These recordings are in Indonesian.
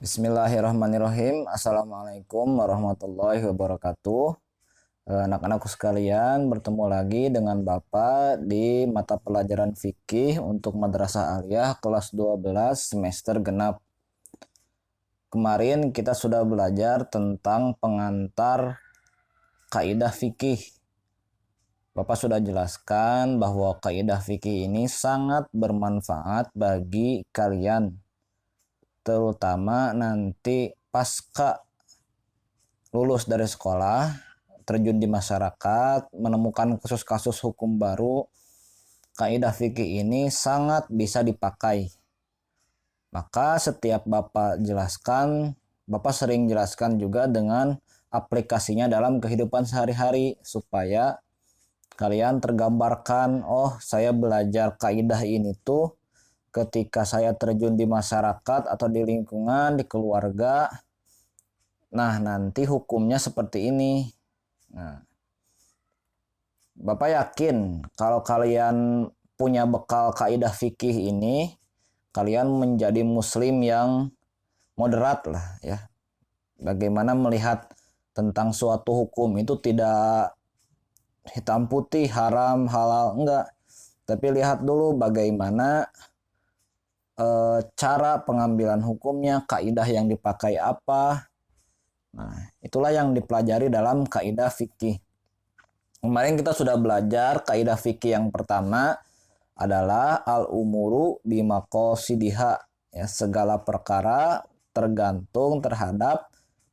Bismillahirrahmanirrahim. Assalamualaikum warahmatullahi wabarakatuh. Anak-anakku sekalian, bertemu lagi dengan Bapak di mata pelajaran fikih untuk Madrasah Aliyah kelas 12 semester genap. Kemarin kita sudah belajar tentang pengantar kaidah fikih. Bapak sudah jelaskan bahwa kaidah fikih ini sangat bermanfaat bagi kalian, terutama nanti pasca lulus dari sekolah, terjun di masyarakat, menemukan kasus-kasus hukum baru. Kaidah fikih ini sangat bisa dipakai. Maka setiap Bapak jelaskan, Bapak sering jelaskan juga dengan aplikasinya dalam kehidupan sehari-hari supaya kalian tergambarkan, oh saya belajar kaidah ini tuh ketika saya terjun di masyarakat atau di lingkungan, di keluarga. Nah, nanti hukumnya seperti ini. Nah, Bapak yakin kalau kalian punya bekal kaidah fikih ini, kalian menjadi muslim yang moderat lah ya. Bagaimana melihat tentang suatu hukum itu tidak hitam putih, haram, halal, enggak. Tapi lihat dulu bagaimana cara pengambilan hukumnya, kaidah yang dipakai apa. Nah, itulah yang dipelajari dalam kaidah fikih. Kemarin kita sudah belajar kaidah fikih yang pertama adalah al-umuru bimaqasidiha, ya, segala perkara tergantung terhadap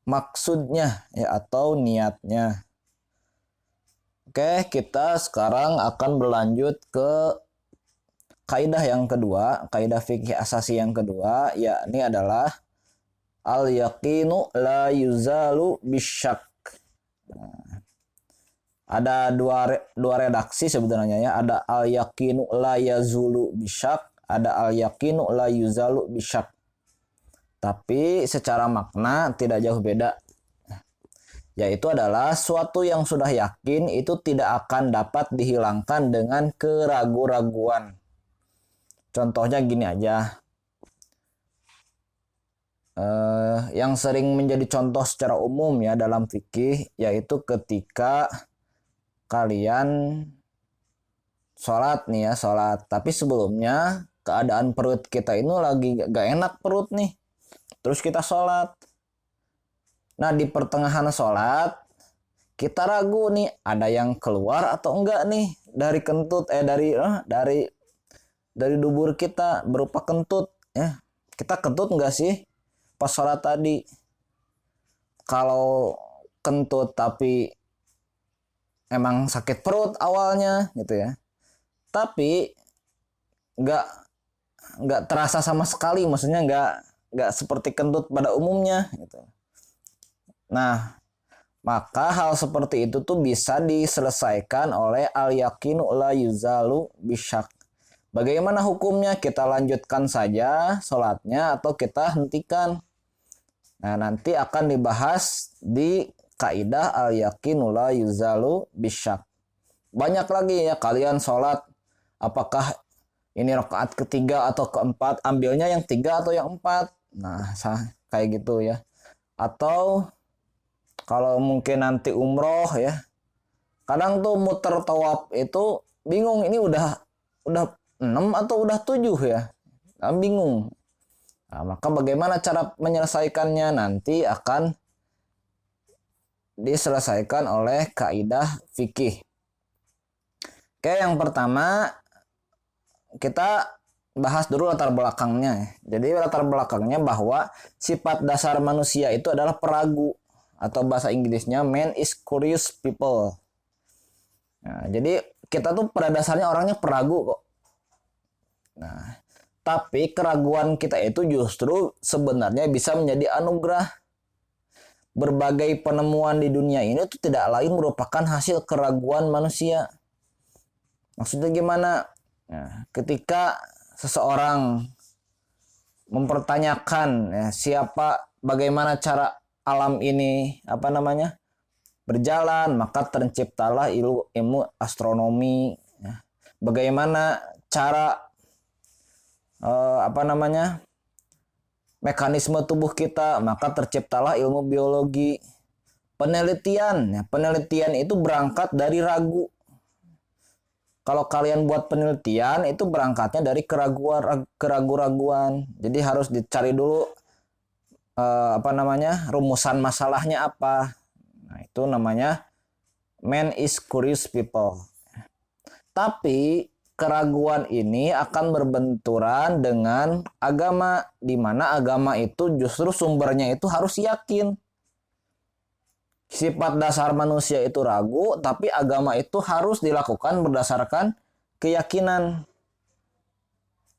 maksudnya ya atau niatnya. Oke, kita sekarang akan berlanjut ke kaidah yang kedua, kaidah fikih asasi yang kedua, yakni adalah al-yaqinu la yuzalu bisyak. Nah, ada dua redaksi sebenarnya ya, ada al-yaqinu la yazulu bisyak, ada al-yaqinu la yuzalu bisyak. Tapi secara makna tidak jauh beda. Yaitu adalah suatu yang sudah yakin itu tidak akan dapat dihilangkan dengan keraguan-raguan. Contohnya gini aja, yang sering menjadi contoh secara umum ya dalam fikih, yaitu ketika kalian sholat nih ya, sholat. Tapi sebelumnya keadaan perut kita ini lagi gak enak perut nih, terus kita sholat. Nah, di pertengahan sholat kita ragu nih, ada yang keluar atau enggak nih dari kentut, dari dubur kita berupa kentut ya. Kita kentut enggak sih pas sholat tadi? Kalau kentut tapi emang sakit perut awalnya gitu ya, tapi enggak terasa sama sekali, maksudnya enggak seperti kentut pada umumnya gitu. Nah, maka hal seperti itu tuh bisa diselesaikan oleh al-yaqinu la yuzalu bisyak. Bagaimana hukumnya? Kita lanjutkan saja sholatnya atau kita hentikan? Nah, nanti akan dibahas di kaidah al-yaqinu la yuzalu bisyak. Banyak lagi ya, kalian sholat, apakah ini rakaat ketiga atau keempat, ambilnya yang tiga atau yang empat. Nah, kayak gitu ya. Atau kalau mungkin nanti umroh ya, kadang tuh muter tawaf itu bingung, ini udah 6 atau udah 7 ya, bingung. Nah, maka bagaimana cara menyelesaikannya nanti akan diselesaikan oleh kaidah fikih. Oke, yang pertama kita bahas dulu latar belakangnya. Jadi latar belakangnya bahwa sifat dasar manusia itu adalah peragu, atau bahasa Inggrisnya man is curious people. Nah, jadi kita tuh pada dasarnya orangnya peragu kok. Nah, tapi keraguan kita itu justru sebenarnya bisa menjadi anugerah. Berbagai penemuan di dunia ini itu tidak lain merupakan hasil keraguan manusia. Maksudnya gimana? Nah, ketika seseorang mempertanyakan ya, bagaimana cara alam ini berjalan, maka terciptalah ilmu astronomi ya. Bagaimana cara mekanisme tubuh kita, maka terciptalah ilmu biologi. Penelitian itu berangkat dari ragu. Kalau kalian buat penelitian itu berangkatnya dari keraguan-raguan. Jadi harus dicari dulu rumusan masalahnya apa. Nah, itu namanya man is curious people. Tapi keraguan ini akan berbenturan dengan agama, di mana agama itu justru sumbernya itu harus yakin. Sifat dasar manusia itu ragu, tapi agama itu harus dilakukan berdasarkan keyakinan.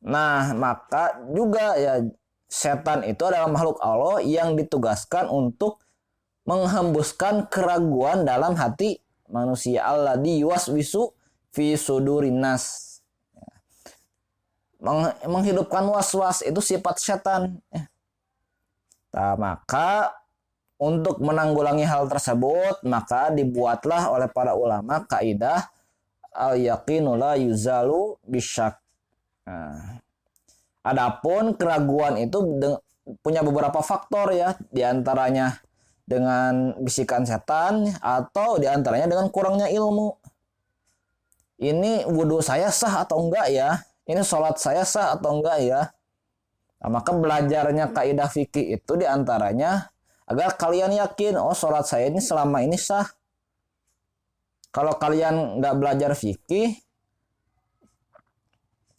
Nah, maka juga ya setan itu adalah makhluk Allah yang ditugaskan untuk menghembuskan keraguan dalam hati manusia. Alladzi yuwaswisu fi sudurinas. Menghidupkan was-was itu sifat setan. Nah, maka untuk menanggulangi hal tersebut, maka dibuatlah oleh para ulama kaidah al-yaqinu la yuzalu bisyak. Nah, adapun keraguan itu punya beberapa faktor ya, diantaranya dengan bisikan setan atau diantaranya dengan kurangnya ilmu. Ini wudhu saya sah atau enggak ya? Ini sholat saya sah atau enggak ya? Nah, maka belajarnya kaidah fikih itu diantaranya agar kalian yakin, oh sholat saya ini selama ini sah. Kalau kalian nggak belajar fikih,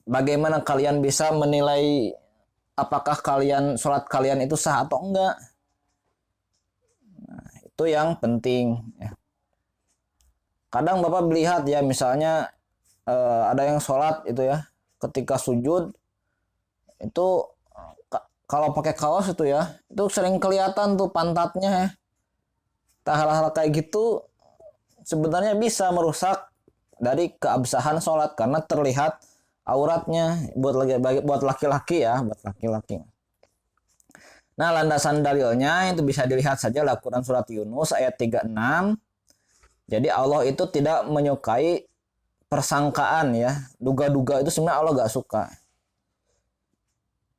bagaimana kalian bisa menilai apakah sholat kalian itu sah atau enggak? Nah, itu yang penting. Kadang Bapak melihat ya, misalnya ada yang sholat itu ya, ketika sujud itu kalau pakai kaos itu ya, itu sering kelihatan tuh pantatnya ya. Hal-hal kayak gitu sebenarnya bisa merusak dari keabsahan sholat karena terlihat auratnya buat laki-laki ya, buat laki-laki. Nah, landasan dalilnya itu bisa dilihat saja Al-Quran surat Yunus ayat 36. Jadi Allah itu tidak menyukai persangkaan ya, duga-duga itu sebenarnya Allah gak suka.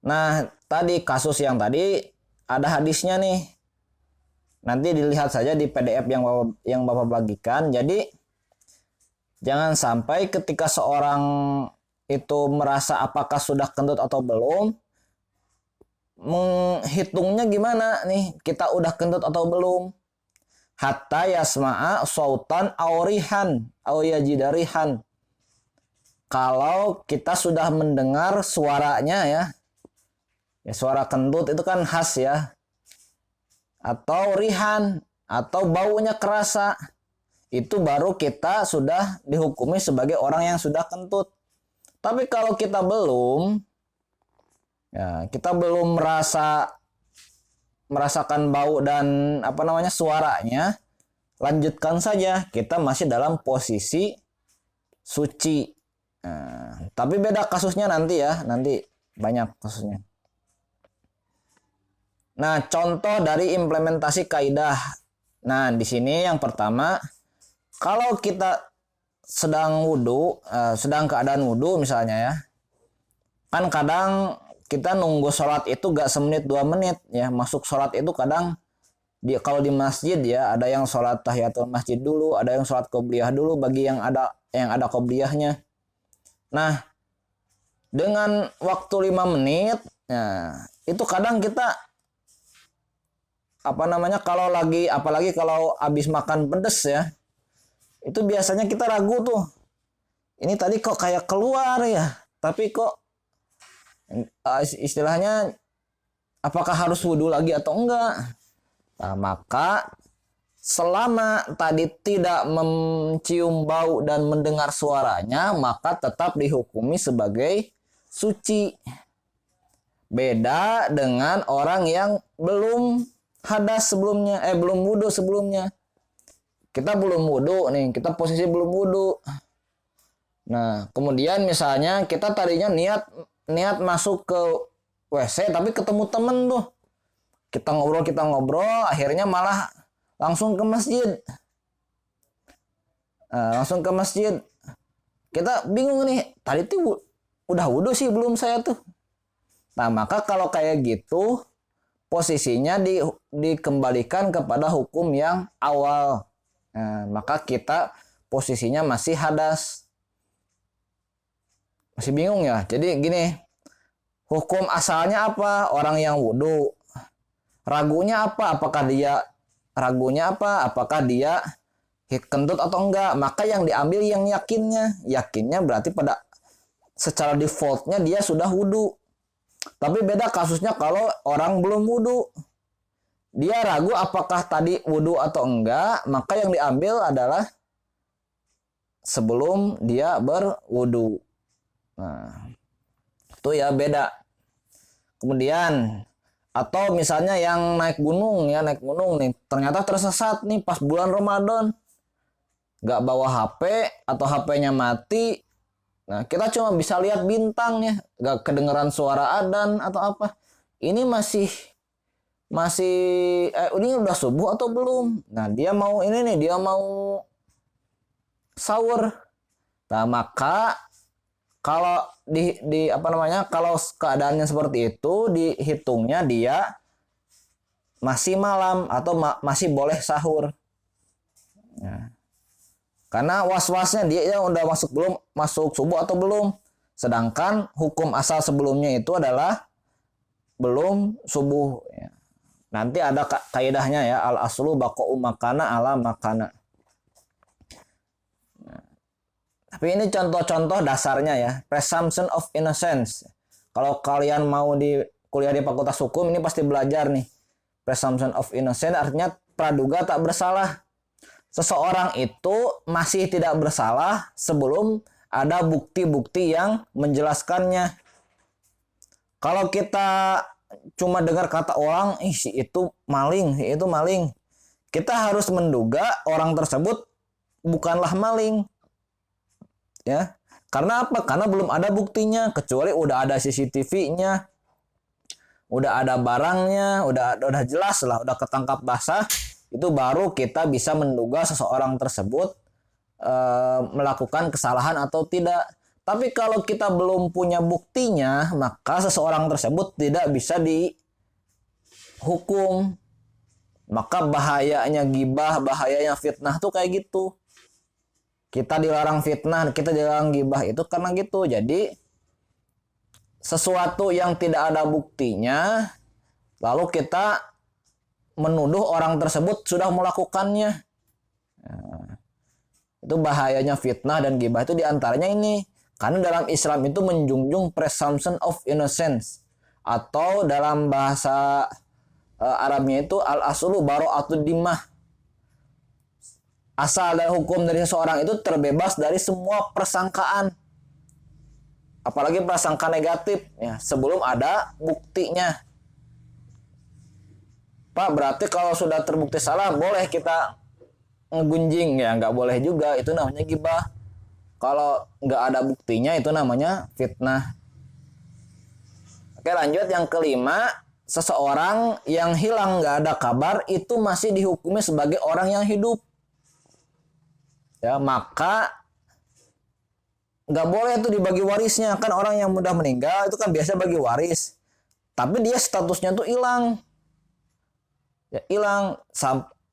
Nah, tadi kasus yang tadi ada hadisnya nih. Nanti dilihat saja di PDF yang Bapak bagikan. Jadi jangan sampai ketika seorang itu merasa apakah sudah kentut atau belum, menghitungnya gimana nih, kita udah kentut atau belum. Hatta yasma'a sautan aurihan au yajidarihan. Kalau kita sudah mendengar suaranya ya, suara kentut itu kan khas ya, atau rihan atau baunya kerasa, itu baru kita sudah dihukumi sebagai orang yang sudah kentut. Tapi kalau kita belum, ya kita belum merasakan bau dan suaranya, lanjutkan saja, kita masih dalam posisi suci. Nah, tapi beda kasusnya nanti ya, nanti banyak kasusnya. Nah, contoh dari implementasi kaidah. Nah, di sini yang pertama, kalau kita sedang keadaan wudhu misalnya ya, kan kadang kita nunggu sholat itu gak semenit 2 menit ya. Masuk sholat itu kadang kalau di masjid ya, ada yang sholat tahiyatul masjid dulu, ada yang sholat qobliyah dulu bagi yang ada qobliyahnya. Nah, dengan waktu 5 menit, nah, itu kadang kita kalau apalagi kalau habis makan pedes ya, itu biasanya kita ragu tuh. Ini tadi kok kayak keluar ya, tapi kok istilahnya apakah harus wudhu lagi atau enggak. Nah, maka selama tadi tidak mencium bau dan mendengar suaranya, maka tetap dihukumi sebagai suci. Beda dengan orang yang belum hadas sebelumnya, belum wudhu sebelumnya. Kita belum wudhu nih, kita posisi belum wudhu. Nah, kemudian misalnya kita tadinya niat masuk ke WC tapi ketemu temen tuh. Kita ngobrol, akhirnya malah langsung ke masjid. Langsung ke masjid. Kita bingung nih, tadi tuh udah wudhu sih belum saya tuh. Nah, maka kalau kayak gitu, posisinya dikembalikan kepada hukum yang awal. Nah, maka kita posisinya masih hadas. Masih bingung ya? Jadi gini, hukum asalnya apa? Orang yang wudhu. Ragunya apa? Apakah dia kentut atau enggak? Maka yang diambil yang yakinnya. Yakinnya berarti pada secara defaultnya dia sudah wudhu. Tapi beda kasusnya kalau orang belum wudhu. Dia ragu apakah tadi wudhu atau enggak. Maka yang diambil adalah sebelum dia berwudhu. Nah, itu ya beda. Kemudian atau misalnya yang naik gunung nih, ternyata tersesat nih pas bulan Ramadan, nggak bawa HP atau HP-nya mati. Nah, kita cuma bisa lihat bintang ya, nggak kedengeran suara adzan atau apa. Ini ini udah subuh atau belum? Nah, dia mau sahur. Nah, maka kalau kalau keadaannya seperti itu, dihitungnya dia masih malam atau masih boleh sahur. Nah, karena was-wasnya dia udah masuk subuh atau belum. Sedangkan hukum asal sebelumnya itu adalah belum subuh. Nanti ada kaidahnya ya, al aslu baqa'u makana ala makana. Tapi ini contoh-contoh dasarnya ya, presumption of innocence. Kalau kalian mau kuliah di Fakultas Hukum, ini pasti belajar nih. Presumption of innocence artinya praduga tak bersalah. Seseorang itu masih tidak bersalah sebelum ada bukti-bukti yang menjelaskannya. Kalau kita cuma dengar kata orang, si itu maling, kita harus menduga orang tersebut bukanlah maling. Ya, karena apa? Karena belum ada buktinya, kecuali udah ada CCTV-nya, udah ada barangnya, udah jelas lah, udah ketangkap basah, itu baru kita bisa menduga seseorang tersebut melakukan kesalahan atau tidak. Tapi kalau kita belum punya buktinya, maka seseorang tersebut tidak bisa dihukum. Maka bahayanya gibah, bahayanya fitnah tuh kayak gitu. Kita dilarang fitnah, kita dilarang gibah itu karena gitu. Jadi sesuatu yang tidak ada buktinya, lalu kita menuduh orang tersebut sudah melakukannya. Nah, itu bahayanya fitnah dan gibah itu diantaranya ini. Karena dalam Islam itu menjunjung presumption of innocence. Atau dalam bahasa Arabnya itu al-aslu bara'atud dimmah. Asal dan hukum dari seseorang itu terbebas dari semua persangkaan. Apalagi prasangka negatif ya, sebelum ada buktinya. Pak, berarti kalau sudah terbukti salah boleh kita ngegunjing ya? Nggak boleh juga, itu namanya gibah. Kalau nggak ada buktinya itu namanya fitnah. Oke, lanjut yang kelima, seseorang yang hilang nggak ada kabar itu masih dihukumi sebagai orang yang hidup. Ya, maka nggak boleh tuh dibagi warisnya. Kan orang yang mudah meninggal itu kan biasa bagi waris, tapi dia statusnya tuh hilang ya,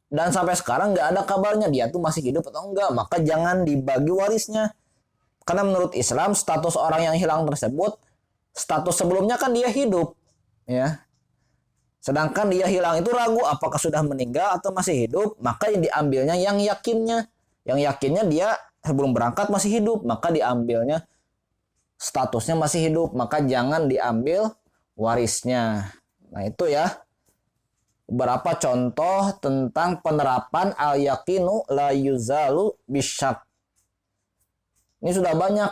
dan sampai sekarang nggak ada kabarnya dia tuh masih hidup atau enggak. Maka jangan dibagi warisnya, karena menurut Islam status orang yang hilang tersebut, status sebelumnya kan dia hidup ya, sedangkan dia hilang itu ragu apakah sudah meninggal atau masih hidup. Maka yang diambilnya yang yakinnya. Yang yakinnya dia sebelum berangkat masih hidup, maka diambilnya statusnya masih hidup, maka jangan diambil warisnya. Nah, itu ya beberapa contoh tentang penerapan al-yaqinu la yuzalu bisyak. Ini sudah banyak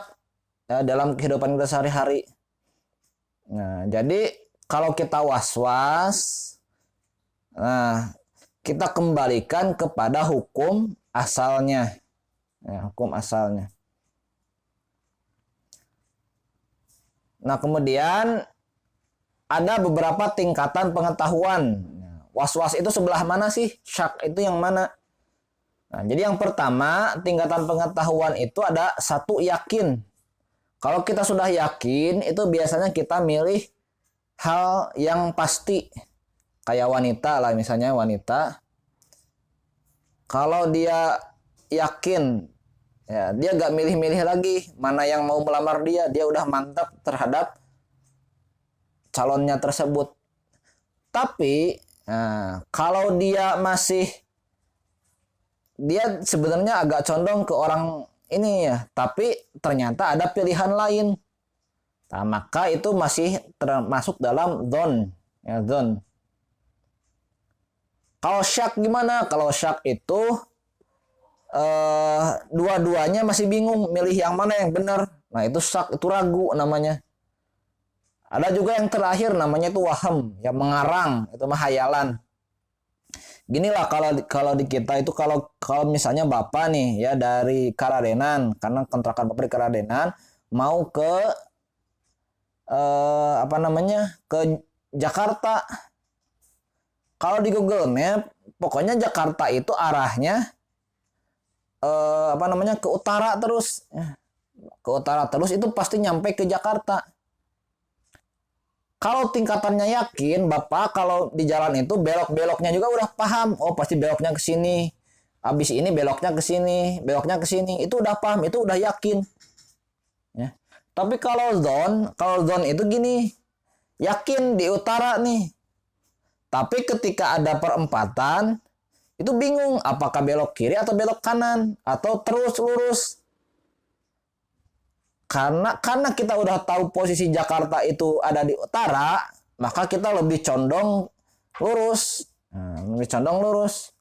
ya dalam kehidupan kita sehari-hari. Nah, jadi kalau kita was-was, nah, kita kembalikan kepada hukum asalnya. Ya, hukum asalnya. Nah, kemudian ada beberapa tingkatan pengetahuan. Was-was itu sebelah mana sih? Syak itu yang mana? Nah, jadi yang pertama, tingkatan pengetahuan itu ada satu, yakin. Kalau kita sudah yakin, itu biasanya kita milih hal yang pasti. kayak wanita lah, misalnya wanita, kalau dia yakin, ya dia gak milih-milih lagi mana yang mau melamar dia, dia udah mantap terhadap calonnya tersebut. Tapi kalau dia sebenarnya agak condong ke orang ini ya, tapi ternyata ada pilihan lain. Nah, maka itu masih termasuk dalam dzon, ya, dzon. Kalau syak gimana? Kalau syak itu dua-duanya masih bingung milih yang mana yang benar. Nah, itu syak, itu ragu namanya. Ada juga yang terakhir namanya itu waham, yang mengarang, itu mah hayalan. Ginilah kalau di kita itu kalau misalnya Bapak nih ya dari Karadenan, karena kontrakan Bapak di Karadenan, mau ke ke Jakarta. Kalau di Google Map, pokoknya Jakarta itu arahnya ke utara terus. Ke utara terus itu pasti nyampe ke Jakarta. Kalau tingkatannya yakin, Bapak kalau di jalan itu belok-beloknya juga udah paham. Oh, pasti beloknya ke sini. Habis ini beloknya ke sini, beloknya ke sini. Itu udah paham, itu udah yakin. Ya. Tapi kalau zone itu gini. Yakin di utara nih. Tapi ketika ada perempatan, itu bingung apakah belok kiri atau belok kanan atau terus lurus. Karena kita udah tahu posisi Jakarta itu ada di utara, maka kita lebih condong lurus. Lebih condong lurus.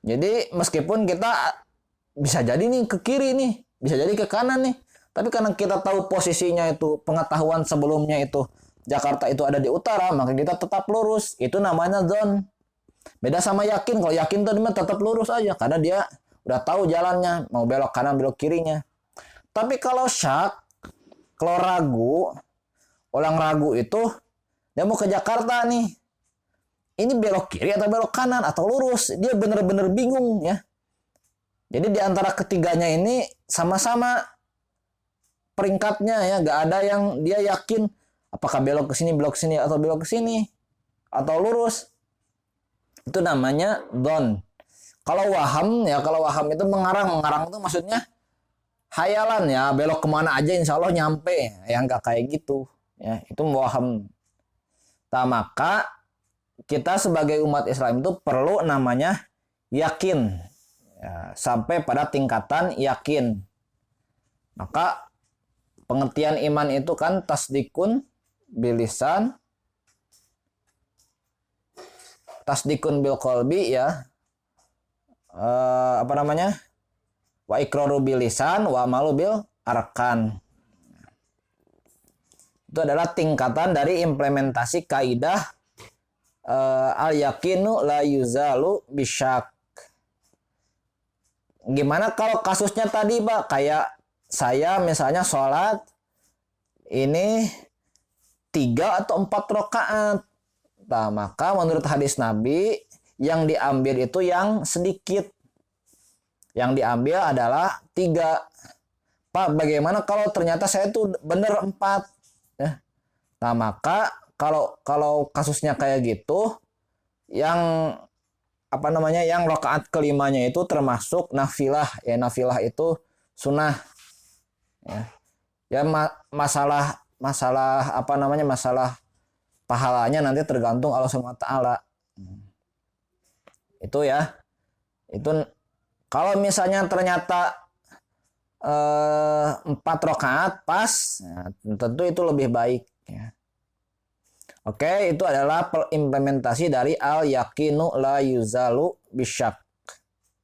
Jadi meskipun kita bisa jadi nih ke kiri nih, bisa jadi ke kanan nih. Tapi karena kita tahu posisinya itu, pengetahuan sebelumnya itu Jakarta itu ada di utara, maka kita tetap lurus. Itu namanya zone. Beda sama yakin. Kalau yakin tuh dia tetap lurus aja karena dia udah tahu jalannya, mau belok kanan belok kirinya. Tapi kalau syak, kalau ragu, orang ragu itu dia mau ke Jakarta nih. Ini belok kiri atau belok kanan atau lurus, dia bener-bener bingung ya. Jadi di antara ketiganya ini sama-sama peringkatnya ya, nggak ada yang dia yakin apakah belok ke sini, belok ke sini atau belok ke sini atau lurus. Itu namanya dzon. Kalau waham itu mengarang itu maksudnya hayalan ya, belok kemana aja insya Allah nyampe, yang nggak kayak gitu ya, itu waham. Nah, maka kita sebagai umat Islam itu perlu namanya yakin ya, sampai pada tingkatan yakin. Maka pengertian iman itu kan tasdikun bilisan, tasdikun bil qalbi ya, wa iqraru bil lisan wa amalu bil arkan. Itu adalah tingkatan dari implementasi kaidah al yakinu la yuzalu bisyak. Gimana kalau kasusnya tadi, Pak? Kayak saya misalnya sholat ini 3 atau 4 rakaat. Nah, maka menurut hadis Nabi yang diambil itu yang sedikit. Yang diambil adalah 3. Pak, bagaimana kalau ternyata saya tuh bener 4? Ya. Nah, maka kalau kasusnya kayak gitu, yang yang rakaat kelimanya itu termasuk nafilah. Ya, nafilah itu sunnah. Ya, masalah pahalanya nanti tergantung Allah SWT. Itu ya. Itu kalau misalnya ternyata 4 rakaat pas, ya, tentu itu lebih baik ya. Oke, itu adalah implementasi dari al yakinu la yuzalu bisyak.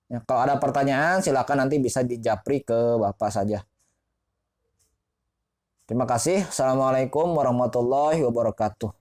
Ya, kalau ada pertanyaan silakan nanti bisa dijapri ke Bapak saja. Terima kasih. Assalamualaikum warahmatullahi wabarakatuh.